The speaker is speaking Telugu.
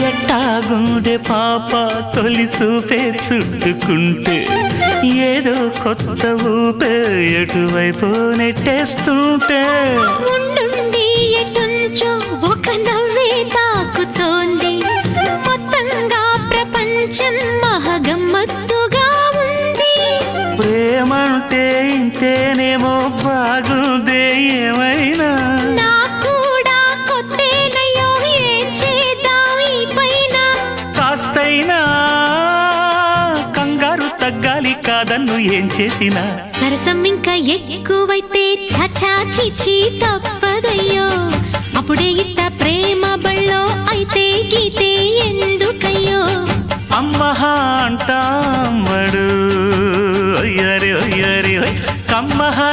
ఎట్టాగుండే పాప తొలి చూపే చుట్టుకుంటే ఏదో కొత్త ఊపే ఎటువైపు నెట్టేస్తుంటే ఉండుండి ఎటుంచో ఒక నవ్వే తాకుతోంది మొత్తంగా ప్రపంచం మహగమ్మత్తుగా ఉంది ప్రేమంటే ఇంతేనేమో బాగుందే ఏమైనా కూడా కొత్తేనయ్యో ఏం చేద్దాం ఈ పైన కాస్తైనా కంగారు తగ్గాలి కాదన్ను ఏం చేసినా సరసం ఇంకా ఎక్కువైతే చచా చిచి తప్పదయ్యో అప్పుడే ఇట్ట ప్రేమ బళ్ళో అయితే గీతే ఎందుకయ్యో అమ్మహా అంటామడు ఒయ్యరి ఒయ్యరి కమ్మహా